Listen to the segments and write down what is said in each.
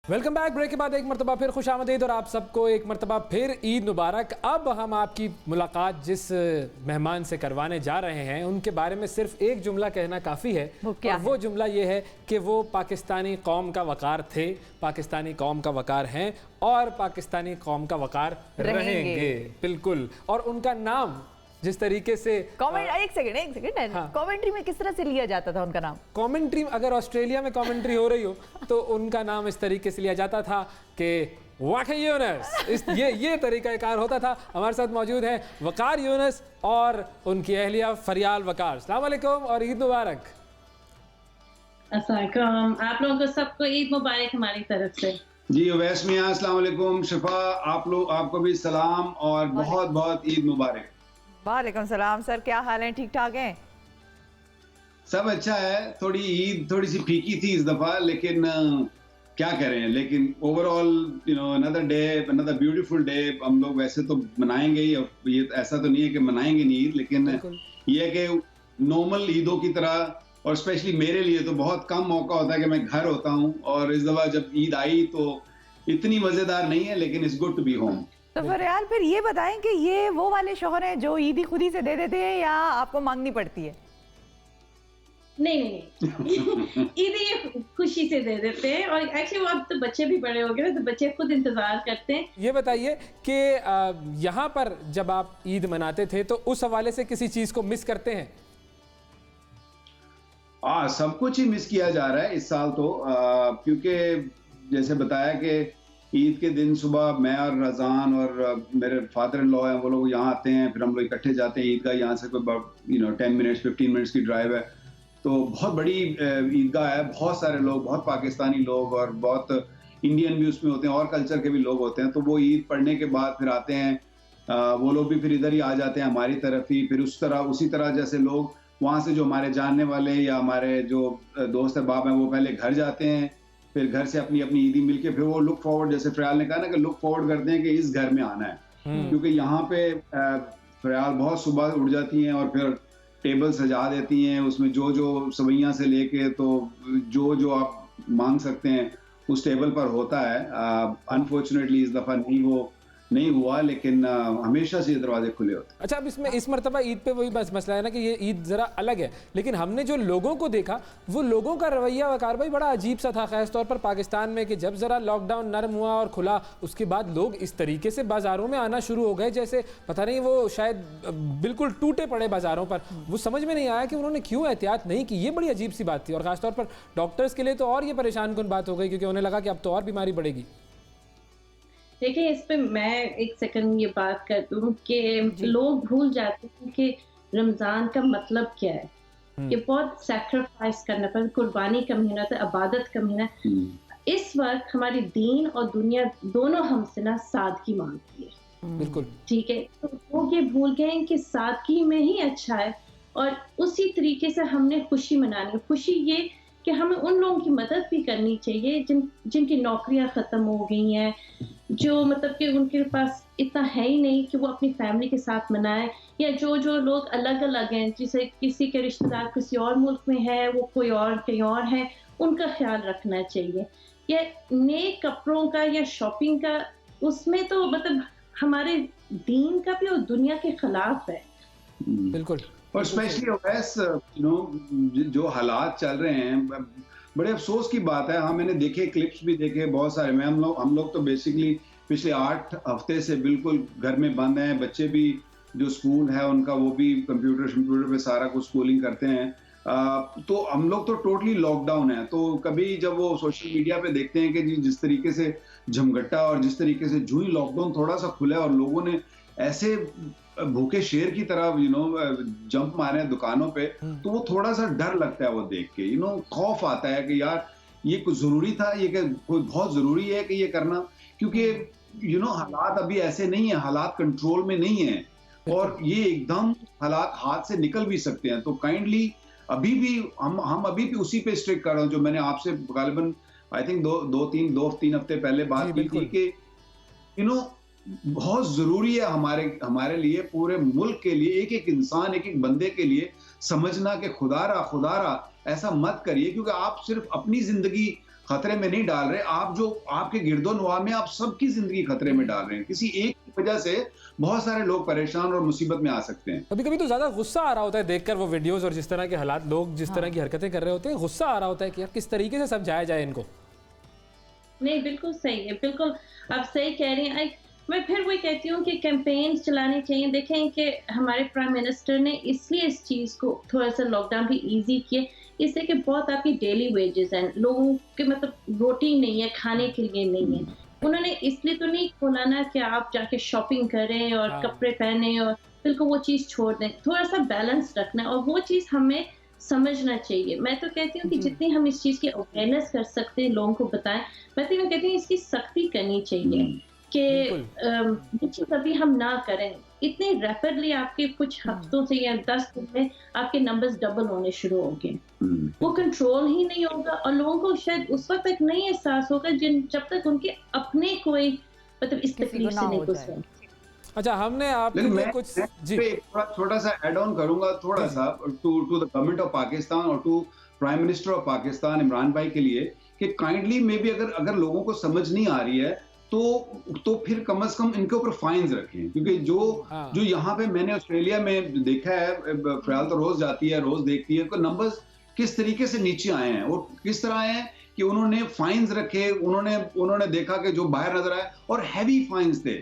Welcome back. Break के बाद एक मरतबा फिर खुशामदीद और आप सबको एक मरतबा फिर ईद मुबारक। अब हम आपकी मुलाकात जिस मेहमान से करवाने जा रहे हैं उनके बारे में सिर्फ एक जुमला कहना काफ़ी है। वो जुमला ये है कि वो पाकिस्तानी कौम का वक़ार थे, पाकिस्तानी कौम का वक़ार हैं और पाकिस्तानी कौम का वक़ार रहेंगे। बिल्कुल। और उनका नाम जिस तरीके से एक सेकंड कमेंट्री में किस तरह से लिया जाता था उनका नाम? कमेंट्री, अगर ऑस्ट्रेलिया में कमेंट्री हो रही हो तो उनका नाम इस तरीके से लिया जाता था कि वाक़ई यूनुस। ये तरीक़ाकार होता था। हमारे साथ मौजूद हैं वक़ार यूनुस और उनकी अहलिया फरियाल वक़ार। अस्सलाम वालेकुम और ईद मुबारक। अस्सलाम, आप लोगों को सबको ईद मुबारक हमारी तरफ से। जी उवैस मियां, अस्सलाम वालेकुम। शिफा, आपको भी सलाम और बहुत बहुत ईद मुबारक। वालेकुम सलाम सर, क्या हाल है? ठीक ठाक हैं? सब अच्छा है। ईद थोड़ी सी फीकी थी इस दफा, लेकिन क्या करें। लेकिन overall another day, another beautiful day. हम लोग वैसे तो मनाएंगे ही, ये ऐसा तो नहीं है कि मनाएंगे नहीं ईद, लेकिन ये है कि नॉर्मल ईदों की तरह। और स्पेशली मेरे लिए तो बहुत कम मौका होता है कि मैं घर होता हूँ, और इस दफा जब ईद आई तो इतनी मजेदार नहीं है, लेकिन it's good to be home. तो फरियाल, फिर ये बताएं कि ये वो वाले शौहर हैं जो ईदी खुद ही से दे देते हैं या आपको मांगनी पड़ती है? नहीं ईद ये खुशी से दे देते हैं, और एक्चुअली वो अब तो बच्चे भी बड़े हो गए ना, तो बच्चे खुद इंतजार करते हैं। ये बताइए कि यहाँ पर जब आप ईद मनाते थे तो उस हवाले से किसी चीज को मिस करते हैं? सब कुछ ही मिस किया जा रहा है इस साल तो, क्योंकि जैसे बताया कि ईद के दिन सुबह मैं और रज़ान और मेरे फादर इन लॉ हैं, वो लोग यहाँ आते हैं, फिर हम लोग इकट्ठे जाते हैं ईदगाह। यहाँ से कोई 10 मिनट्स 15 मिनट्स की ड्राइव है, तो बहुत बड़ी ईदगाह है। बहुत सारे लोग, बहुत पाकिस्तानी लोग और बहुत इंडियन भी उसमें होते हैं, और कल्चर के भी लोग होते हैं। तो वो ईद पढ़ने के बाद फिर आते हैं, वो लोग भी फिर इधर ही आ जाते हैं हमारी तरफ ही। फिर उसी तरह जैसे लोग वहाँ से जो हमारे जानने वाले या हमारे जो दोस्त अहबाब हैं, वो पहले घर जाते हैं, फिर घर से अपनी अपनी ईदी मिलके फिर वो लुक फॉरवर्ड, जैसे फरियाल ने कहा ना कि लुक फॉरवर्ड करते हैं कि इस घर में आना है। क्योंकि यहाँ पे फरियाल बहुत सुबह उठ जाती हैं और फिर टेबल सजा देती हैं, उसमें जो जो सवैयाँ से लेके तो जो जो आप मांग सकते हैं उस टेबल पर होता है। अनफॉर्चुनेटली इस दफा नहीं हुआ, लेकिन हमेशा से ये दरवाजे खुले होते हैं। अच्छा, अब इसमें इस मरतबा ईद पे वही बस मसला है ना कि ये ईद ज़रा अलग है, लेकिन हमने जो लोगों को देखा वो लोगों का रवैया वकार भाई बड़ा अजीब सा था, ख़ास तौर पर पाकिस्तान में, कि जब ज़रा लॉकडाउन नरम हुआ और खुला उसके बाद लोग इस तरीके से बाज़ारों में आना शुरू हो गए जैसे पता नहीं वो शायद बिल्कुल टूटे पड़े बाज़ारों पर। वो समझ में नहीं आया कि उन्होंने क्यों एहतियात नहीं की। ये बड़ी अजीब सी बात थी, और ख़ासतौर पर डॉक्टर्स के लिए तो और ये परेशान कुन बात हो गई, क्योंकि उन्हें लगा कि अब तो और बीमारी बढ़ेगी। देखिए, इस पे मैं एक सेकंड ये बात कर दूं कि लोग भूल जाते हैं कि रमजान का मतलब क्या है। ये बहुत सैक्रिफाइस करना पड़ता, कुर्बानी का महीना था, इबादत का महीना। इस वक्त हमारी दीन और दुनिया दोनों हमसे ना सादगी मांगती है। बिल्कुल ठीक है, तो लोग ये भूल गए कि सादगी में ही अच्छा है, और उसी तरीके से हमने खुशी मनानी है। खुशी ये कि हमें उन लोगों की मदद भी करनी चाहिए जिनकी नौकरियां खत्म हो गई हैं, जो मतलब कि उनके पास इतना है ही नहीं कि वो अपनी फैमिली के साथ मनाए, या जो लोग अलग अलग हैं, जैसे किसी के रिश्तेदार किसी और मुल्क में है, वो कोई और कहीं और है, उनका ख्याल रखना चाहिए। या नए कपड़ों का या शॉपिंग का, उसमें तो मतलब हमारे दीन का भी और दुनिया के खिलाफ है। बिल्कुल। और स्पेशली जो हालात चल रहे हैं, बड़े अफसोस की बात है। हाँ, मैंने देखे, क्लिप्स भी देखे बहुत सारे में। हम लोग तो बेसिकली पिछले 8 हफ्ते से बिल्कुल घर में बंद हैं। बच्चे भी जो स्कूल है उनका, वो भी कंप्यूटर पे सारा कुछ स्कूलिंग करते हैं। तो हम लोग तो टोटली लॉकडाउन है। तो कभी जब वो सोशल मीडिया पे देखते हैं कि जिस तरीके से झमघट्टा और जिस तरीके से जूं ही लॉकडाउन थोड़ा सा खुला और लोगों ने ऐसे भूखे शेर की तरह जंप मारे हैं दुकानों पे, तो वो थोड़ा सा डर लगता है वो देख के। खौफ आता है कि यार ये कुछ जरूरी था, ये कोई बहुत जरूरी है कि ये करना, क्योंकि हालात अभी ऐसे नहीं है, हालात कंट्रोल में नहीं है, और ये एकदम हालात हाथ से निकल भी सकते हैं। तो काइंडली अभी भी हम अभी भी उसी पे स्ट्रिक कर रहे हैं जो मैंने आपसे गालिबन आई थिंक दो तीन हफ्ते पहले बात की थी कि बहुत जरूरी है हमारे लिए, पूरे मुल्क के लिए, एक इंसान, एक बंदे के लिए समझना कि खुदारा ऐसा मत करिए, क्योंकि आप सिर्फ अपनी जिंदगी खतरे में नहीं डाल रहे, आप जो आपके गिरदोनवा में आप सबकी जिंदगी खतरे में डाल रहे हैं। किसी एक की वजह से बहुत सारे लोग परेशान और मुसीबत में आ सकते हैं। कभी कभी तो ज्यादा गुस्सा आ रहा होता है देखकर वो वीडियोस और जिस तरह के हालात, लोग जिस तरह की हरकतें कर रहे होते हैं, गुस्सा आ रहा होता है कि यार किस तरीके से समझाया जाए इनको। नहीं, बिल्कुल सही है, बिल्कुल आप सही कह रही हैं। मैं फिर वही कहती हूँ कि कैंपेन्स चलाने चाहिए। देखें कि हमारे प्राइम मिनिस्टर ने इसलिए इस चीज़ को थोड़ा सा लॉकडाउन भी इजी किए, इसलिए कि बहुत आपकी डेली वेजेस हैं, लोगों के मतलब रोटी नहीं है, खाने के लिए नहीं है। उन्होंने इसलिए तो नहीं खोला ना कि आप जाके शॉपिंग करें और कपड़े पहने और बिल्कुल वो चीज़ छोड़ दें। थोड़ा सा बैलेंस रखना और वो चीज़ हमें समझना चाहिए। मैं तो कहती हूँ कि जितनी हम इस चीज़ की अवेयरनेस कर सकते हैं, लोगों को बताएं। मैं तो कहती हूँ इसकी सख्ती करनी चाहिए कि कभी हम ना करें। इतने रैपिडली आपके कुछ हफ्तों से या 10 दिन में आपके नंबर्स डबल होने शुरू हो गए। वो कंट्रोल ही नहीं होगा और लोगों को शायद उस वक्त तक नहीं एहसास होगा जब तक उनके अपने कोई मतलब इस तकलीफ से नहीं गुजरे। अच्छा, हमने आपके लिए कुछ थोड़ा सा ऐड ऑन करूंगा थोड़ा सा to the government of Pakistan और to prime minister of Pakistan Imran भाई के लिए कि काइंडली मे बी अगर लोगों को समझ नहीं आ रही है तो फिर कम से कम इनके ऊपर फाइन्स रखें, क्योंकि जो यहाँ पे मैंने ऑस्ट्रेलिया में देखा है, ख्याल तो रोज जाती है, रोज देखती है, नंबर्स किस तरीके से नीचे आए हैं और किस तरह आए हैं कि उन्होंने फाइन्स रखे, उन्होंने देखा कि जो बाहर नजर आए और हैवी फाइन्स थे।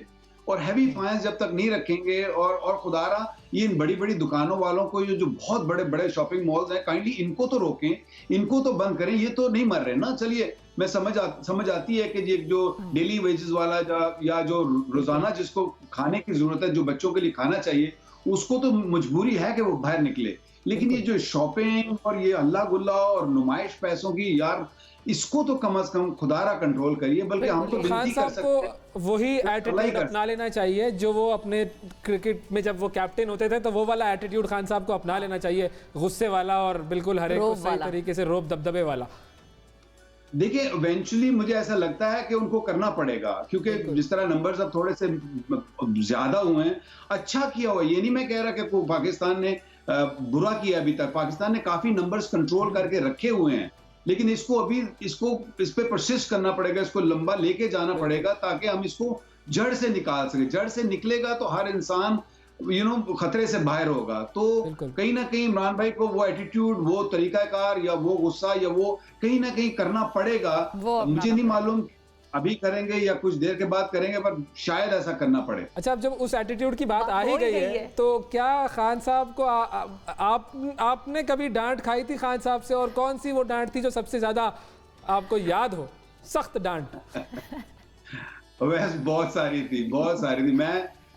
और हैवी फाइन्स जब तक नहीं रखेंगे और खुदारा ये इन बड़ी बड़ी दुकानों वालों को, ये जो बहुत बड़े बड़े शॉपिंग मॉल्स हैं, काइंडली इनको तो रोकें, इनको तो बंद करें। ये तो नहीं मर रहे ना। चलिए मैं समझ आती है कि ये जो डेली वेजेस वाला या जो रोजाना जिसको खाने की जरूरत है, जो बच्चों के लिए खाना चाहिए, उसको तो मजबूरी है कि वो बाहर निकले। लेकिन ये जो शॉपिंग और ये अल्लाह गुल्ला और नुमाइश पैसों की, यार इसको तो कम से कम खुदारा कंट्रोल करिए। बल्कि हम तो विनती कर सकते हैं, वही एटीट्यूड अपना लेना चाहिए जो वो अपने क्रिकेट में जब वो कैप्टन होते थे तो वो वाला एटीट्यूड खान साहब को अपना लेना चाहिए, गुस्से वाला और बिल्कुल हर एक को सही तरीके से रोब दबदबे वाला। देखिए इवेंचुअली मुझे ऐसा लगता है कि उनको करना पड़ेगा, क्योंकि जिस तरह नंबर्स अब थोड़े से ज्यादा हुए हैं। अच्छा किया हुआ, ये नहीं मैं कह रहा कि पाकिस्तान ने बुरा किया, अभी तक पाकिस्तान ने काफी नंबर्स कंट्रोल करके रखे हुए हैं, लेकिन इस पे परसिस्ट करना पड़ेगा, इसको लंबा लेके जाना पड़ेगा ताकि हम इसको जड़ से निकाल सके। जड़ से निकलेगा तो हर इंसान खतरे से बाहर होगा। तो कहीं ना कहीं इमरान भाई को वो एटीट्यूड, वो तरीकाकार या वो गुस्सा या वो कहीं ना कहीं करना पड़ेगा। मुझे नहीं मालूम अभी करेंगे या कुछ देर के बाद करेंगे, पर शायद ऐसा करना पड़े। अच्छा, अब जब उस एटीट्यूड की बात आ ही गई है तो क्या खान साहब को आपने कभी डांट खाई थी खान साहब से, और कौन सी वो डांट थी जो सबसे ज्यादा आपको याद हो, सख्त डांट? वैसे बहुत सारी थी।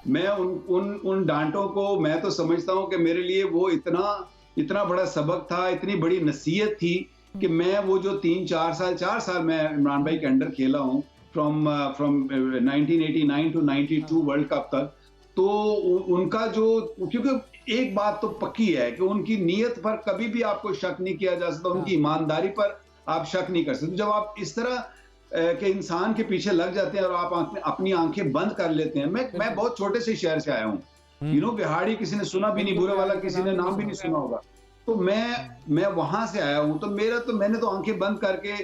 मैं उन डांटों को मैं तो समझता हूँ कि मेरे लिए वो इतना बड़ा सबक था, इतनी बड़ी नसीहत थी कि मैं वो जो 4 साल मैं इमरान भाई के अंडर खेला हूँ, फ्रॉम 1989 टू 92 वर्ल्ड कप तक। तो उनका जो, क्योंकि एक बात तो पक्की है कि उनकी नीयत पर कभी भी आपको शक नहीं किया जा सकता, उनकी ईमानदारी पर आप शक नहीं कर सकते। जब आप इस तरह के इंसान के पीछे लग जाते हैं और आप अपनी आंखें बंद कर लेते हैं। मैं बहुत छोटे से शहर से आया हूँ, बिहाड़ी किसी ने सुना भी नहीं, बुरे वाला किसी ने नाम भी नहीं सुना होगा। तो मैं वहां से आया हूं, तो मैंने तो आंखें बंद करके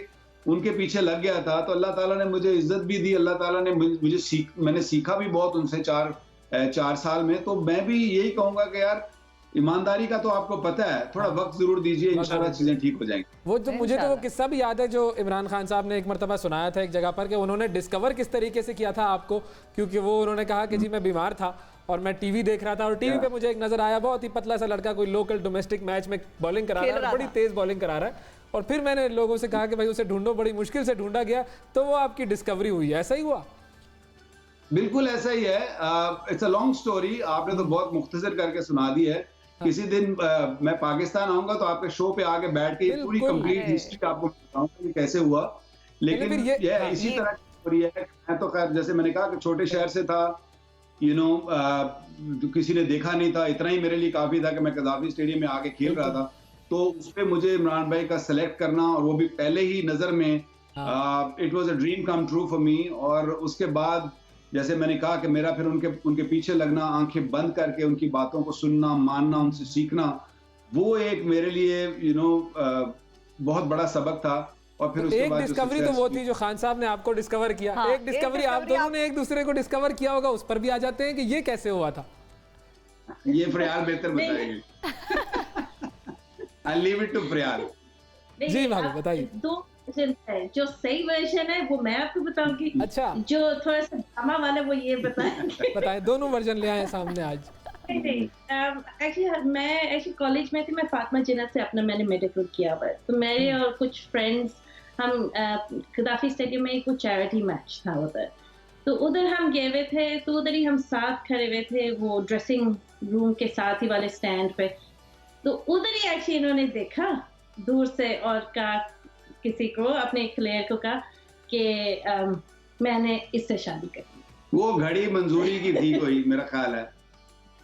उनके पीछे लग गया था। तो अल्लाह ताला ने मुझे इज्जत भी दी, अल्लाह ताला ने मैंने सीखा भी बहुत उनसे 4 साल में। तो मैं भी यही कहूंगा कि यार ईमानदारी का तो आपको पता है, थोड़ा वक्त जरूर दीजिए, इंशाल्लाह चीजें ठीक हो जाएंगी। वो जो मुझे तो वो किस्सा भी याद है जो इमरान खान साहब ने एक मरतबा सुनाया था एक जगह पर, कि उन्होंने डिस्कवर किस तरीके से किया था आपको, क्योंकि वो उन्होंने कहा कि जी मैं बीमार था और मैं टीवी देख रहा था और टीवी पे मुझे एक नजर आया, बहुत ही पतला सा लड़का कोई लोकल डोमेस्टिक मैच में बॉलिंग करा रहा है, बड़ी तेज बॉलिंग करा रहा है। और फिर मैंने लोगों से कहा कि भाई उसे ढूंढो, बड़ी मुश्किल से ढूंढा गया, तो वो आपकी डिस्कवरी हुई। ऐसा ही हुआ? बिल्कुल ऐसा ही है। इट्स अ लॉन्ग स्टोरी, आपने तो बहुत मुख्तसर करके सुना दी है। किसी दिन मैं पाकिस्तान आऊंगा तो आपके शो पे आके बैठ के पूरी कंप्लीट हिस्ट्री आपको बताऊंगा कि कैसे हुआ। लेकिन ये इसी तरह की स्टोरी है। मैं तो खैर जैसे मैंने कहा कि छोटे शहर से था, किसी ने देखा नहीं था, इतना ही मेरे लिए काफी था कि मैं कदाफी स्टेडियम में आके खेल रहा था। तो उस पे मुझे इमरान भाई का सेलेक्ट करना, और वो भी पहले ही नजर में, it was a dream come true for me. और उसके बाद जैसे मैंने कहा कि मेरा फिर उनके पीछे लगना, आंखें बंद करके उनकी बातों को सुनना, मानना, उनसे सीखना, वो एक मेरे लिए बहुत बड़ा सबक था। और फिर उसके एक बाद डिस्कवरी तो वो थी जो खान साहब ने आपको डिस्कवर किया। हाँ, एक डिस्कवरी आप दोनों ने एक दूसरे को डिस्कवर किया होगा, उस पर भी आ जाते हैं कि ये कैसे हुआ था। ये प्रयाल बेहतर बताएंगे। I leave it to Prayal. जी भाभी बताइए। दो वर्जन है, जो सही वर्जन है वो मैं आपको बताऊंगी। अच्छा, जो थोड़ा सा ड्रामा वाला वो ये बताएंगे। बताएं, दोनों वर्जन ले आए सामने आज। एक्चुअली मैं कॉलेज में थी, मैं फातिमा जिन्नत से अपना मैंने मेडिकल किया हुआ है। तो मेरे और कुछ फ्रेंड्स हम गद्दाफी स्टेडियम में कुछ चैरिटी मैच था उधर, तो उधर हम गए हुए थे। तो उधर ही हम साथ खड़े हुए थे वो ड्रेसिंग रूम के साथ ही वाले स्टैंड पे। तो उधर ही एक्चुअली इन्होंने देखा दूर से और कहा किसी को, अपने प्लेयर को कहा कि मैंने इससे शादी करनी। वो घड़ी मंजूरी की थी कोई, मेरा ख्याल है,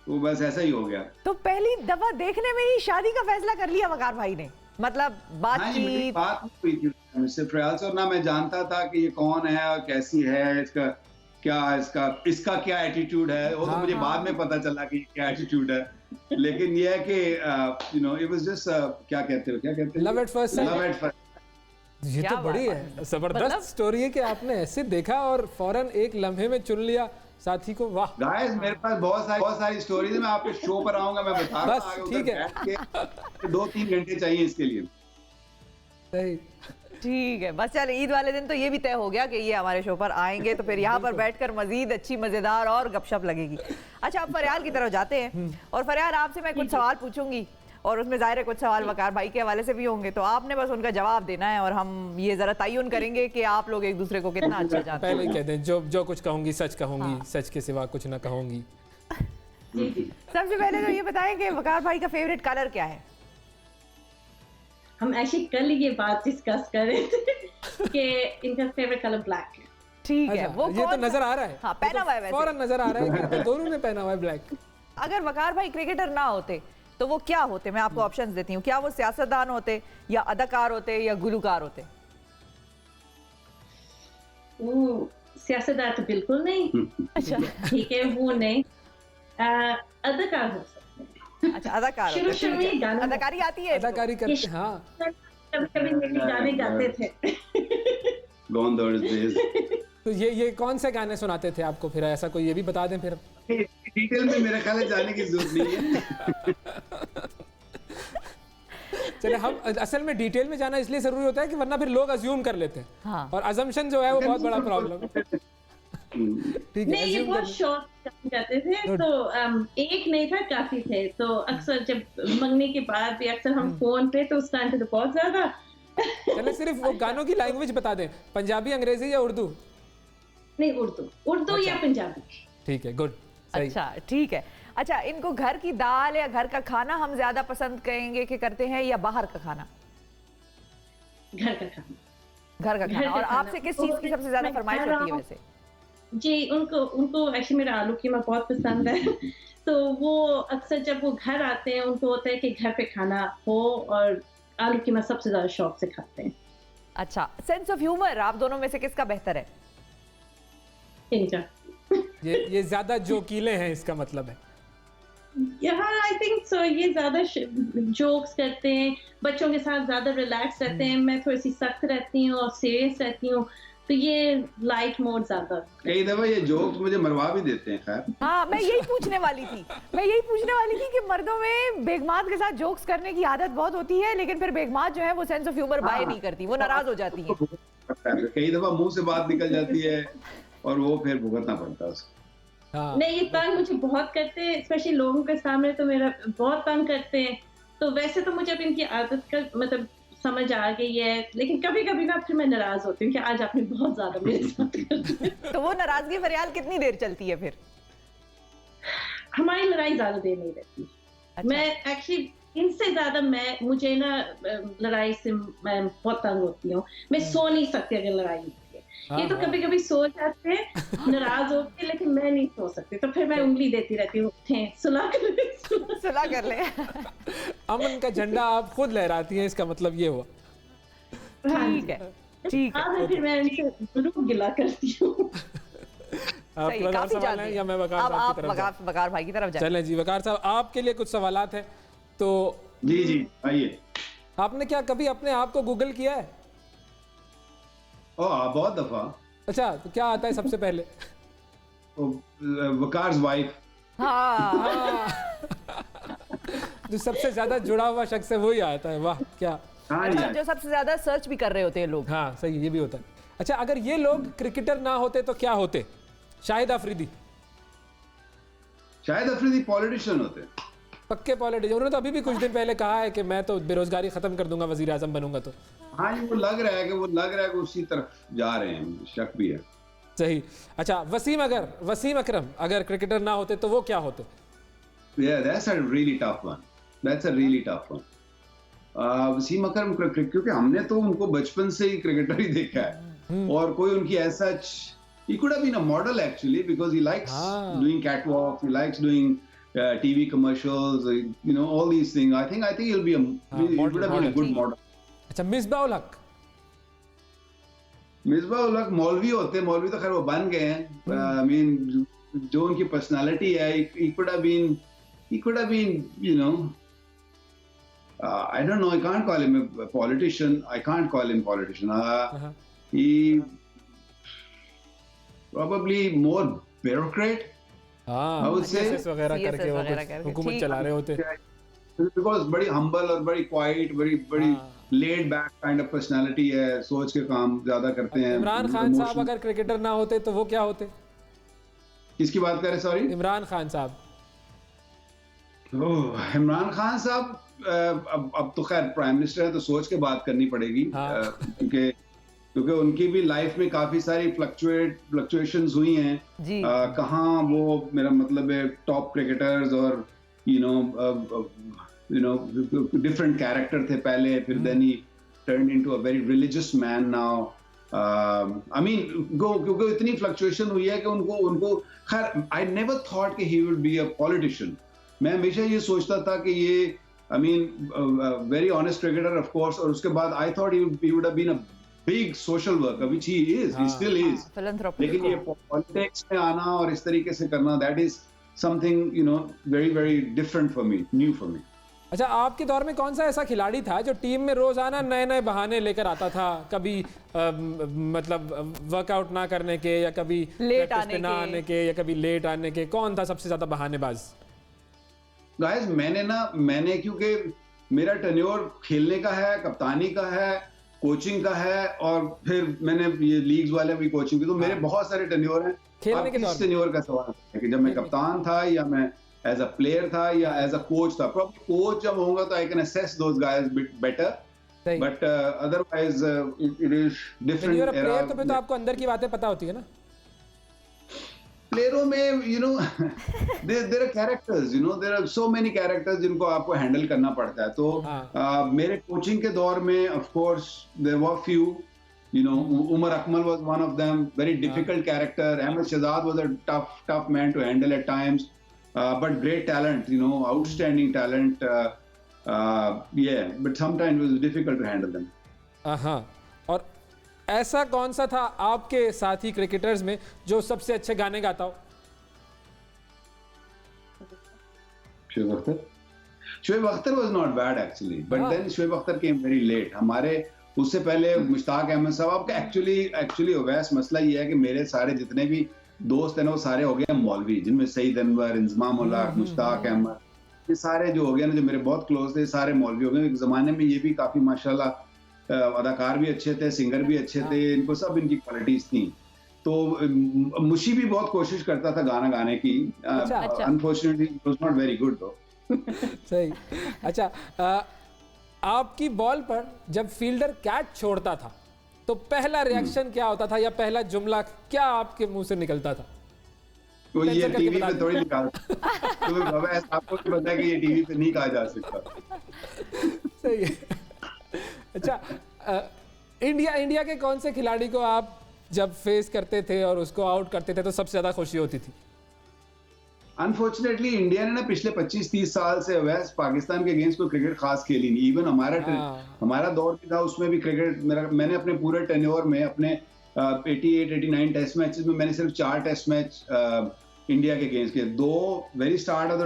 वो बस ऐसा ही हो गया। तो पहली दफा देखने में ही शादी का फैसला कर लिया वकार भाई ने, मतलब हाँ, ये मेरी बातचीत। बात हुई थी मुझसे प्रयाल से, और ना मैं जानता था कि ये कौन है और कैसी है, इसका क्या इसका क्या एटीट्यूड है। वो तो मुझे बाद में पता चला कि क्या एटीट्यूड है, लेकिन ये है कि you know it was just क्या कहते हैं love at first sight. Love at first. ये क्या तो बात बड़ी है। है, जबरदस्त स्टोरी है कि आपने ऐसे देखा और फौरन एक लम्हे में चुन लिया साथी को। वाह गाइस, मेरे पास बहुत सारी स्टोरीज है। मैं आपके शो पर आऊंगा, मैं बता रहा बस, हूँ, ठीक है। है 2-3 घंटे चाहिए इसके लिए। सही। ठीक है, बस चल ईद वाले दिन तो ये भी तय हो गया कि ये हमारे शो पर आएंगे, तो फिर यहाँ पर बैठकर मजीद अच्छी मजेदार और गपशप लगेगी। अच्छा, अब फरियाल की तरफ जाते हैं, और फरियाल आपसे मैं कुछ सवाल पूछूंगी, और उसमें जाहिर है कुछ सवाल वकार भाई के हवाले से भी होंगे, तो आपने बस उनका जवाब देना है, और हम ये जरा तयन करेंगे कि आप लोग एक दूसरे को कितना अच्छा जानते हैं। पहले ही कह दें, जो कुछ कहूंगी सच कहूंगी, सच के सिवा कुछ ना कहूंगी। सबसे पहले तो ये बताएं कि वकार भाई का फेवरेट कलर क्या है? हम ऐसे कल ये बात डिस्कस कर रहे थे कि इनका फेवरेट कलर ब्लैक है। ठीक है, अच्छा, वो ये तो कौन सा- नजर आ रहा है। हाँ, पहना हुआ है वैसे। फौरन नजर आ रहा है कि दोनों ने पहना हुआ है ब्लैक। अगर वकार भाई क्रिकेटर ना होते तो वो क्या होते? मैं आपको ऑप्शंस देती हूँ। क्या वो सियासतदान होते, या अदाकार होते, या गुलूकार होते? वो सियासतदान तो बिल्कुल नहीं। अच्छा ठीक है, वो नहीं। अदाकार हो सकते हैं। अच्छा, अदाकार शुरू होते। शुरू में गाना अदाकारी आती है इसको? अदाकारी करते हैं, हाँ। कभी कभी मेरे गाने गाते थे। Gone those days। तो ये कौन से गाने सुनाते थे आपको? फिर ऐसा कोई ये भी बता दें फिर। डिटेल में मेरे ख्याल है जाने की जरूरत नहीं है। चले, हम असल में डिटेल में जाना इसलिए जरूरी होता है कि वरना फिर लोग अज्यूम कर लेते हैं, हाँ। और अजम्पशन जो है वो बहुत बड़ा प्रॉब्लम है। ठीक है, नहीं, ये assume बहुत कर- शॉर्ट गाते थे। तो एक नहीं था, काफी थे। तो अक्सर जब मंगने के बाद भी अक्सर हम फोन पे, तो उस टाइम पे तो बहुत ज्यादा। चले, सिर्फ वो गानों की लैंग्वेज बता दें, पंजाबी, अंग्रेजी या उर्दू? नहीं, उर्दू या पंजाबी। ठीक है, गुड, सही। अच्छा, ठीक है। अच्छा, इनको घर की दाल या घर का खाना हम ज्यादा पसंद करेंगे कि करते हैं, या बाहर का खाना? घर का खाना। घर का घर खाना। का और खाना। आपसे किस चीज की सबसे ज्यादा मैं फरमाइश कह रहा होती है हूँ। वैसे? जी, उनको एक्चुअली मेरा आलू कीमा बहुत पसंद है। तो वो अक्सर जब वो घर आते हैं, उनको होता है कि घर पे खाना हो, और आलू कीमा सबसे ज्यादा शौक से खाते हैं। अच्छा, सेंस ऑफ ह्यूमर आप दोनों में से किसका बेहतर है? इनका ये ज्यादा जोकीले हैं, इसका मतलब है। यहाँ आई थिंक सो, ये ज्यादा जोक्स करते हैं, बच्चों के साथ ज्यादा रिलैक्स रहते हैं। मैं थोड़ी सी सख्त रहती हूँ और सीरियस रहती हूँ, तो ये लाइट मोड ज्यादा। कई दफा ये जोक्स मुझे मरवा भी देते हैं। खैर, हाँ, मैं यही पूछने वाली थी कि मर्दों में बेगमात के साथ जोक्स करने की आदत बहुत होती है, लेकिन फिर बेगमात जो है वो सेंस ऑफ ह्यूमर बाय नहीं करती, वो नाराज हो जाती है। कई दफा मुंह से बात निकल जाती है और वो फिर भुगतना पड़ता है उसको। हाँ, नहीं, ये तंग मुझे बहुत करते हैं, स्पेशली लोगों के सामने तो मेरा बहुत तंग करते हैं। तो वैसे तो मुझे अब इनकी आदत का मतलब समझ आ गई है, लेकिन कभी कभी ना फिर मैं नाराज होती हूँ कि आज आपने बहुत ज्यादा मेरे साथ कर दिया। तो वो नाराजगी फरियाल कितनी देर चलती है फिर? हमारी लड़ाई ज्यादा देर नहीं रहती। अच्छा। मैं एक्चुअली इनसे ज्यादा मुझे ना लड़ाई से मैं बहुत तंग होती हूँ। मैं सो नहीं सकती अगर लड़ाई होती है। ये तो हाँ। कभी कभी सो जाते हैं नाराज होके, लेकिन मैं नहीं सो सकती। तो फिर मैं उंगली देती रहती हूँ, उठें, सुलह कर ले, सुलह कर ले। अमन का झंडा आप खुद लहराती हैं, इसका मतलब ये हुआ। ठीक है, ठीक है। हाँ, फिर मैं उनसे जरूर गिला करती हूँ। आप सही है, प्रधान काफी सवाल जाते हैं हैं। या मैं वकार अब साहब आप की तरफ जाऊं? वकार भाई की तरफ जाए। चलें जी, वकार साहब, आपके लिए कुछ सवालात हैं। तो जी आइए। आपने क्या कभी अपने आप को गूगल किया है? बहुत दफा। अच्छा, तो क्या आता है सबसे पहले? वकार's वाइफ। हाँ जो सबसे ज्यादा जुड़ा हुआ शख्स है वही आता है। वाह क्या। हाँ अच्छा, यार। जो सबसे ज्यादा सर्च भी कर रहे होते हैं लोग। हाँ सही, ये भी होता है। अच्छा, अगर ये लोग क्रिकेटर ना होते तो क्या होते? शाहिद अफरीदी। शाहिद अफरीदी पॉलिटिशियन होते। पक्के पॉलिटिशियन। उन्होंने तो अभी भी कुछ दिन पहले कहा है कि मैं तो बेरोजगारी खत्म कर दूंगा वजीर आजम बनूंगा तो। हाँ, ये वो लग रहा है कि उसी तरफ जा रहे हैं, शक भी है। सही। अच्छा, वसीम अकरम अगर क्रिकेटर ना होते तो वो क्या होते? Yeah, that's a really tough one. That's a really tough one. Wasim अकरम, क्योंकि हमने तो उनको बचपन से ही क्रिकेटर ही देखा है, और कोई उनकी ऐसा he could have been a model actually because he likes doing catwalks, he likes doing TV commercials, you know, all these things. I think he'll be he would have been a good model. अच्छा, मिसबाउल हक। मिसबाउल हक मौलवी होते, मौलवी तो खैर वो बन गए हैं। I mean, जो उनकी पर्सनालिटी है, he could have been, you know, I don't know, I can't call him a politician. He probably more bureaucrat. I would say. CSS वगैरह करके वो कुछ हुकूमत चला रहे होते। Because बड़ी humble और बड़ी quiet, बड़ी laid back kind of personality है, सोच के काम ज्यादा करते हैं। इमरान खान साहब अगर क्रिकेटर ना होते तो वो क्या होते? किसकी बात कर रहे? सॉरी, इमरान खान साहब। इमरान खान साहब अब तो खैर प्राइम मिनिस्टर है तो सोच के बात करनी पड़ेगी, क्योंकि उनकी भी लाइफ में काफी सारी फ्लक्चुएशंस हुई हैं। कहाँ वो, मेरा मतलब है, टॉप क्रिकेटर्स और यू नो डिफरेंट कैरेक्टर थे पहले, फिर then he turn into a very religious man now. I mean क्योंकि इतनी फ्लक्चुएशन हुई है कि उनको खैर आई नेवर थॉट कि he would be a politician. मैं हमेशा ये सोचता था कि ये, I mean, very honest cricketer of course, और उसके बाद I thought he would have been a big social worker, which he still is. लेकिन ये पॉलिटिक्स में आना और इस तरीके से करना, that is something, you know, very very different for me, new for me. अच्छा, आपके दौर में कौन सा ऐसा खिलाड़ी था जो टीम में रोजाना नए नए बहाने लेकर आता था? कभी मतलब वर्कआउट ना करने के, या कभी लेट आने के, या कभी लेट आने के? कौन था सबसे ज्यादा बहानेबाज? गाइस, मैंने क्योंकि मेरा टेन्योर खेलने का है, कप्तानी का है, कोचिंग का है, और फिर मैंने ये लीग्स वाले भी कोचिंग की, तो मेरे बहुत सारे टेन्योर हैं। खेलने के किस टेन्योर का सवाल है कि जब मैं कप्तान था, या मैं एज अ प्लेयर था, या एज अ कोच था। प्रॉब्ली कोच जब होगा तो I can assess those guys bit better, but otherwise it is different era. तो फिर तो आपको अंदर की बातें पता होती है ना प्लेयरों में, you know, there are characters, you know, there are so many characters जिनको आपको हैंडल करना पड़ता है। तो मेरे कोचिंग के दौर में of course there were few, you know, Umar Akmal was one of them, very difficult character. Ahmed Shahzad was a tough man to handle at times, but great talent, you know, outstanding talent. Yeah, but sometimes it was difficult to handle them. हाँ, और ऐसा कौन सा था आपके साथी cricketers में जो सबसे अच्छे गाने गाता हो? Shoaib Akhtar was not bad actually, but then Shoaib Akhtar came very late. हमारे उससे पहले मुश्ताक अहमद साहब का एक्चुअली ओवैस मसला ये है कि मेरे सारे जितने भी दोस्त हैं ना, वो सारे हो गए मौलवी, जिनमें सईद अनवर, इंजमाम उल हक, मुश्ताक अहमद, ये सारे जो हो गए ना, जो मेरे बहुत क्लोज थे, सारे मौलवी हो गए। एक जमाने में ये भी काफी माशाल्लाह अदाकार भी अच्छे थे, सिंगर भी अच्छे थे, इनको सब इनकी क्वालिटीज थी। तो मुशी भी बहुत कोशिश करता था गाना गाने की, unfortunately it was not very good दो। सही। अच्छा, आपकी बॉल पर जब फील्डर कैच छोड़ता था तो पहला रिएक्शन क्या होता था, या पहला जुमला क्या आपके मुंह से निकलता था? तो ये टीवी पे थोड़ी निकाल, तो बाबा आपको तो पता है कि ये टीवी पे नहीं कहा जा सकता। सही है। अच्छा, इंडिया के कौन से खिलाड़ी को आप जब फेस करते थे और उसको आउट करते थे तो सबसे ज्यादा खुशी होती थी? अनफॉर्चुनेटली इंडिया ने ना पिछले 25-30 साल से वैसे पाकिस्तान के अगेंस्ट कोई क्रिकेट खास खेली नहीं। इवन हमारा दौर भी था, उसमें भी क्रिकेट मैंने अपने पूरे टेन्योर में, अपने 88-89 टेस्ट मैचेस में, मैंने सिर्फ 4 टेस्ट मैच इंडिया के अगेंस्ट किए। 2 वेरी स्टार्ट ऑफ द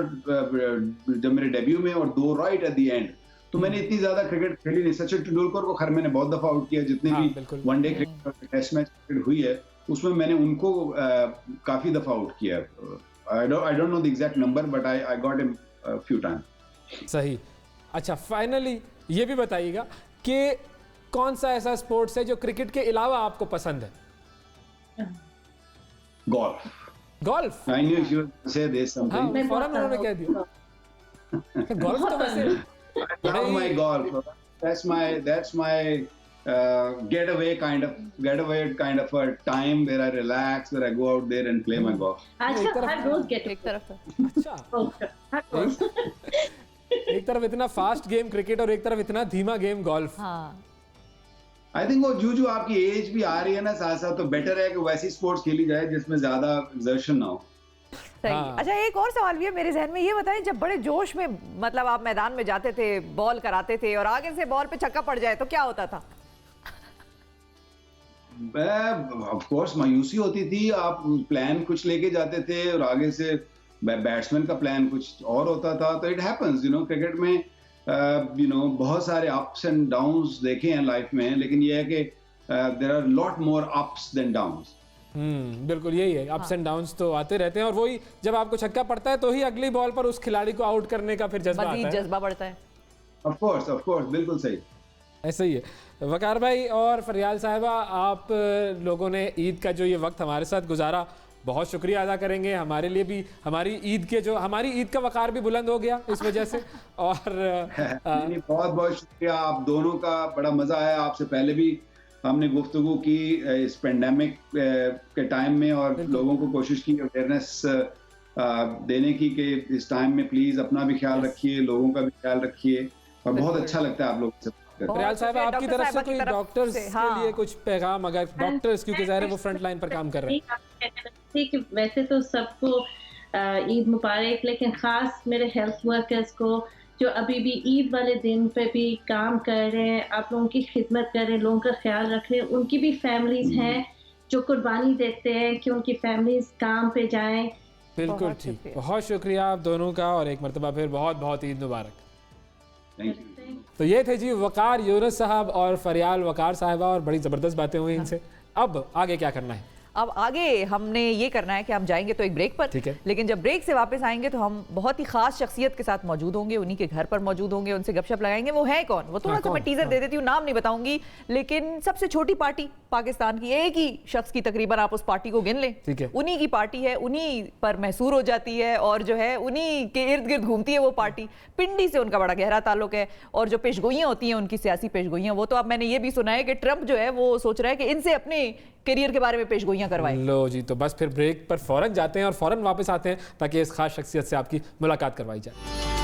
जब मेरे डेब्यू में, और 2 राइट एट द एंड। तो मैंने इतनी ज्यादा क्रिकेट खेली नहीं। सचिन तेंदुलकर को खैर मैंने बहुत दफा आउट किया, जितने हाँ, भी बिल्कुल। वनडे क्रिकेट और टेस्ट मैच क्रिकेट हुई है उसमें मैंने उनको काफी दफा आउट किया। I don't know the exact number but I got him few time. सही। अच्छा, फाइनली ये भी बताइएगा कि कौन सा ऐसा स्पोर्ट्स है जो क्रिकेट के अलावा आपको पसंद है? Golf. Golf? I knew you से दिस हाँ, समथिंग। फौरन उन्होंने कह दिया। गोल्फ तो वैसे I love my golf. That's my getaway kind of a time where I relax, where I go out there and play my golf. आजकल हर रोज gate एक तरफ तो अच्छा, हर रोज एक तरफ इतना फास्ट गेम क्रिकेट और एक तरफ इतना धीमा गेम गोल्फ। हाँ I think वो जो आपकी एज भी आ रही है ना साथ साथ, तो बेटर है कि वैसी स्पोर्ट्स खेली जाए जिसमें ज्यादा एक्सर्शन ना हो। सही। हाँ। अच्छा, एक और सवाल भी है मेरे जहन में, ये बताएं जब बड़े जोश में मतलब आप मैदान में जाते थे, बॉल कराते थे और आगे से बॉल पे छक्का पड़ जाए तो क्या होता था? ऑफ कोर्स मायूसी होती थी। आप प्लान कुछ लेके जाते थे और आगे से बैट्समैन का प्लान कुछ और होता था। तो इट हैपेंस, क्रिकेट में बहुत सारे अप्स एंड डाउन्स देखे हैं लाइफ में, लेकिन ये है कि there are lot more ups than downs. बिल्कुल यही है, अप्स एंड डाउन्स तो आते रहते हैं और वही जब आपको छक्का पड़ता है तो ही अगली बॉल पर उस खिलाड़ी को आउट करने का फिर जज्बा आता मजीद है। जज्बा बढ़ता है। ऑफ कोर्स बिल्कुल सही। ऐसा ही है। वकार भाई और फरियाल साहिबा, आप लोगों ने ईद का जो ये वक्त हमारे साथ गुजारा, बहुत शुक्रिया अदा करेंगे। हमारे लिए भी हमारी ईद का वकार भी बुलंद हो गया इस वजह से। और बहुत बहुत शुक्रिया आप दोनों का, बड़ा मजा आया। आपसे पहले भी हमने गुफ्तगू की इस पेंडेमिक के टाइम में और लोगों को कोशिश की अवेयरनेस देने की कि इस टाइम में प्लीज अपना भी ख्याल रखिए, लोगों का भी ख्याल रखिए, और बहुत अच्छा लगता है आप लोगों से बात करके। फरियाल साहब, आपकी तरफ से कोई डॉक्टर्स के लिए कुछ पैगाम, अगर डॉक्टर्स क्योंकि ज़ाहिर है वो फ्रंट लाइन पर काम कर रहे हैं। कि वैसे तो सबको ईद मुबारक, लेकिन खास मेरे हेल्थ वर्कर्स को जो अभी भी ईद वाले दिन पे भी काम कर रहे हैं, आप लोगों की खिदमत कर रहे हैं, लोगों का ख्याल रख रहे हैं, उनकी भी फैमिलीज हैं जो कुर्बानी देते हैं कि उनकी फैमिलीज काम पे जाएं। बिल्कुल ठीक, बहुत शुक्रिया आप दोनों का, और एक मरतबा फिर बहुत बहुत ईद मुबारक। Thank you. तो ये थे जी वकार यूनुस साहब और फरियाल वकार साहिबा, और बड़ी ज़बरदस्त बातें हुई इनसे। अब आगे क्या करना है? अब आगे हमने ये करना है कि हम जाएंगे तो एक ब्रेक पर, ठीक है। लेकिन जब ब्रेक से वापस आएंगे तो हम बहुत ही खास शख्सियत के साथ मौजूद होंगे, उन्हीं के घर पर मौजूद होंगे, उनसे गपशप लगाएंगे। वो है कौन? वो थोड़ा सा मैं टीजर दे देती हूँ, नाम नहीं बताऊंगी, लेकिन सबसे छोटी पार्टी पाकिस्तान की, एक ही शख्स की तकरीबन आप उस पार्टी को गिन लें, ठीक है। उन्हीं की पार्टी है, उन्हीं पर महसूर हो जाती है और जो है उन्हीं के इर्द गिर्द घूमती है वो पार्टी। पिंडी से उनका बड़ा गहरा ताल्लुक है, और जो पेशगोइयाँ होती हैं उनकी सियासी पेशगोइयाँ, वो तो अब मैंने ये भी सुना है कि ट्रंप जो है वो सोच रहा है कि इनसे अपने करियर के बारे में पेशगोइयाँ करवाए। लो जी, तो बस फिर ब्रेक पर फौरन जाते हैं और फौरन वापस आते हैं ताकि इस खास शख्सियत से आपकी मुलाकात करवाई जाए।